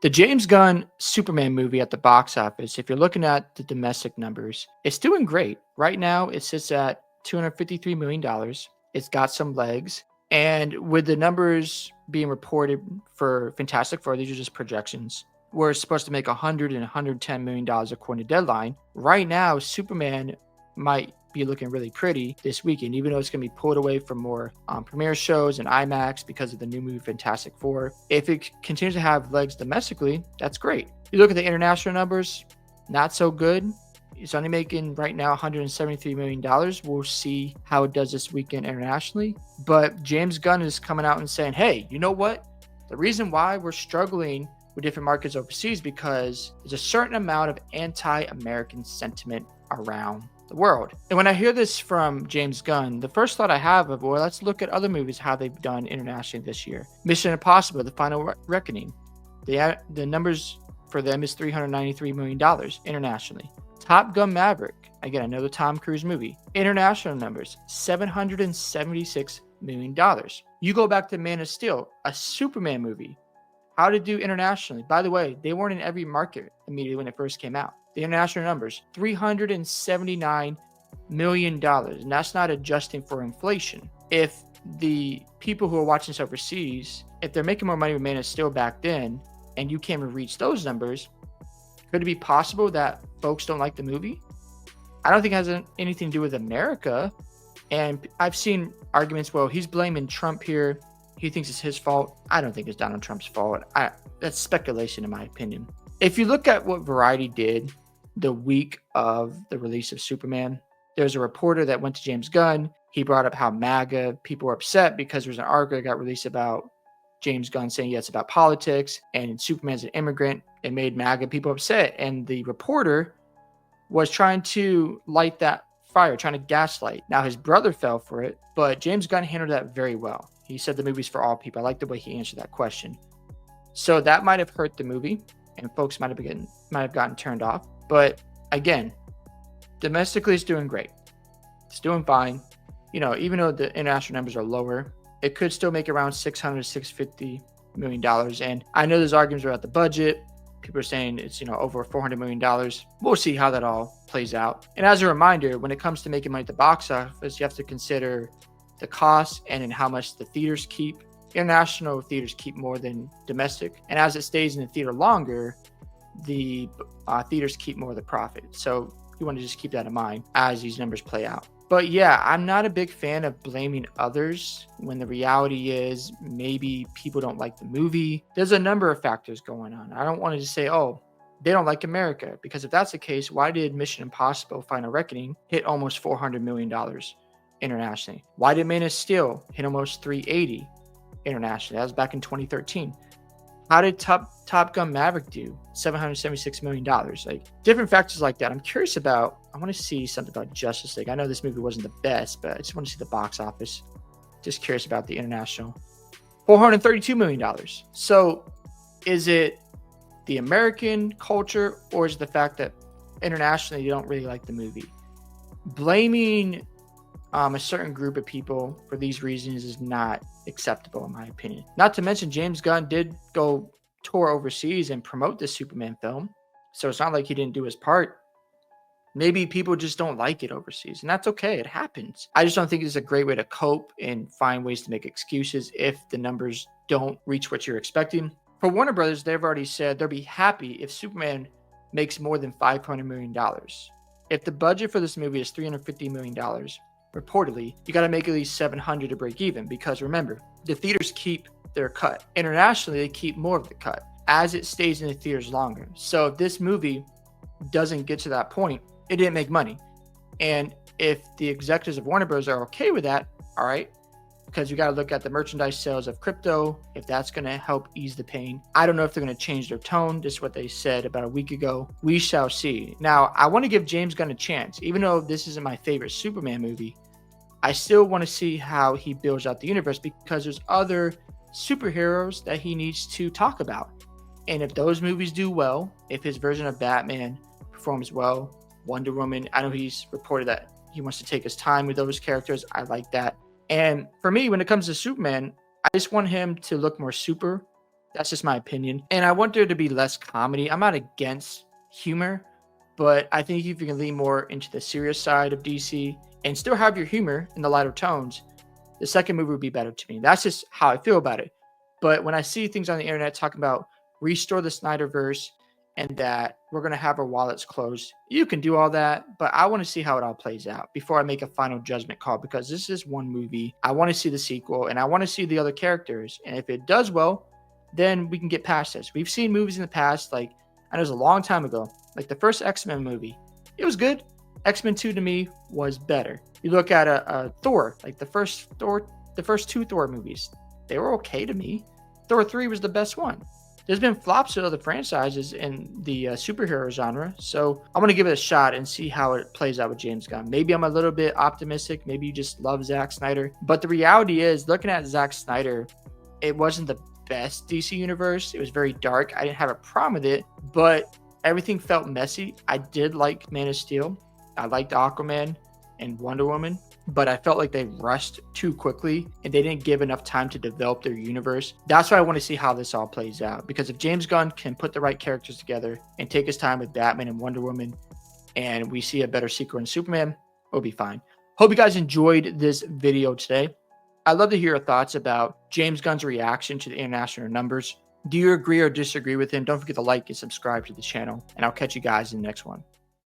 The James Gunn Superman movie at the box office, if you're looking at the domestic numbers, it's doing great. Right now, it sits at $253 million. Dollars. It's got some legs. And with the numbers being reported for Fantastic Four, these are just projections. We're supposed to make 100 and $110 million according to Deadline. Right now, Superman might be looking really pretty this weekend, even though it's going to be pulled away from more premiere shows and IMAX because of the new movie Fantastic Four. If it continues to have legs domestically, that's great. You look at the international numbers, not so good. It's only making right now $173 million. We'll see how it does this weekend internationally. But James Gunn is coming out and saying, hey, you know what? The reason why we're struggling with different markets overseas because there's a certain amount of anti-American sentiment around the world. And when I hear this from James Gunn, the first thought I have of, well, let's look at other movies, how they've done internationally this year. Mission Impossible, The Final Reckoning. The numbers for them is $393 million internationally. Top Gun Maverick, again, another Tom Cruise movie. International numbers, $776 million. You go back to Man of Steel, a Superman movie. How to do internationally. By the way, they weren't in every market immediately when it first came out. The international numbers, $379 million. And that's not adjusting for inflation. If the people who are watching this overseas, if they're making more money with Man of Steel back then, and you can't even reach those numbers, could it be possible that folks don't like the movie? I don't think it has anything to do with America. And I've seen arguments, well, he's blaming Trump here. He thinks it's his fault. I don't think it's Donald Trump's fault. That's speculation in my opinion. If you look at what Variety did the week of the release of Superman, there's a reporter that went to James Gunn. He brought up how MAGA people were upset because there was an article that got released about James Gunn saying, yeah, it's about politics and Superman's an immigrant. It made MAGA people upset. And the reporter was trying to light that fire, trying to gaslight. Now, his brother fell for it, but James Gunn handled that very well. He said the movie's for all people. I like the way he answered that question. So that might have hurt the movie, and folks might have gotten turned off. But again, domestically, it's doing great. It's doing fine. You know, even though the international numbers are lower, it could still make around $600 to $650 million. And I know there's arguments about the budget. People are saying it's, over $400 million. We'll see how that all plays out. And as a reminder, when it comes to making money at the box office, you have to consider the cost and in how much the theaters keep. International theaters keep more than domestic. And as it stays in the theater longer, the theaters keep more of the profit. So you want to just keep that in mind as these numbers play out. But yeah, I'm not a big fan of blaming others when the reality is maybe people don't like the movie. There's a number of factors going on. I don't want to just say, oh, they don't like America. Because if that's the case, why did Mission Impossible Final Reckoning hit almost $400 million internationally? Why did Man of Steel hit almost 380 internationally? That was back in 2013. How did Top Gun Maverick do? $776 million. Like different factors like that. I'm curious about. I want to see something about Justice League. I know this movie wasn't the best, but I just want to see the box office. Just curious about the international. $432 million. So is it the American culture or is it the fact that internationally you don't really like the movie? Blaming a certain group of people for these reasons is not acceptable in my opinion. Not to mention James Gunn did go tour overseas and promote the Superman film. So it's not like he didn't do his part. Maybe people just don't like it overseas, and that's okay. It happens. I just don't think it's a great way to cope and find ways to make excuses if the numbers don't reach what you're expecting. For Warner Brothers, they've already said they'll be happy if Superman makes more than $500 million. If the budget for this movie is $350 million, reportedly, you got to make at least 700 to break even because remember, the theaters keep their cut. Internationally, they keep more of the cut as it stays in the theaters longer. So if this movie doesn't get to that point, it didn't make money. And if the executives of Warner Bros. Are okay with that, all right, because you got to look at the merchandise sales of crypto, if that's going to help ease the pain. I don't know if they're going to change their tone. This is what they said about a week ago. We shall see. Now, I want to give James Gunn a chance. Even though this isn't my favorite Superman movie, I still want to see how he builds out the universe because there's other superheroes that he needs to talk about. And if those movies do well, if his version of Batman performs well, Wonder Woman, I know he's reported that he wants to take his time with those characters. I like that. And for me, when it comes to Superman, I just want him to look more super. That's just my opinion. And I want there to be less comedy. I'm not against humor, but I think if you can lean more into the serious side of DC and still have your humor in the lighter tones, the second movie would be better to me. That's just how I feel about it. But when I see things on the internet talking about restore the Snyderverse and that we're going to have our wallets closed, you can do all that, but I want to see how it all plays out before I make a final judgment call, because this is one movie. I want to see the sequel and I want to see the other characters. And if it does well, then we can get past this. We've seen movies in the past, like, I know it was a long time ago, like the first X-Men movie. It was good. X-Men 2 to me was better. You look at a Thor, like the first two Thor movies, they were okay to me. Thor 3 was the best one. There's been flops to other franchises in the superhero genre, so I'm going to give it a shot and see how it plays out with James Gunn. Maybe I'm a little bit optimistic. Maybe you just love Zack Snyder. But the reality is, looking at Zack Snyder, it wasn't the best DC universe. It was very dark. I didn't have a problem with it, but everything felt messy. I did like Man of Steel. I liked Aquaman and Wonder Woman, but I felt like they rushed too quickly and they didn't give enough time to develop their universe. That's why I want to see how this all plays out, because if James Gunn can put the right characters together and take his time with Batman and Wonder Woman, and we see a better sequel in Superman, it'll be fine. Hope you guys enjoyed this video today. I'd love to hear your thoughts about James Gunn's reaction to the international numbers. Do you agree or disagree with him? Don't forget to like and subscribe to the channel, and I'll catch you guys in the next one.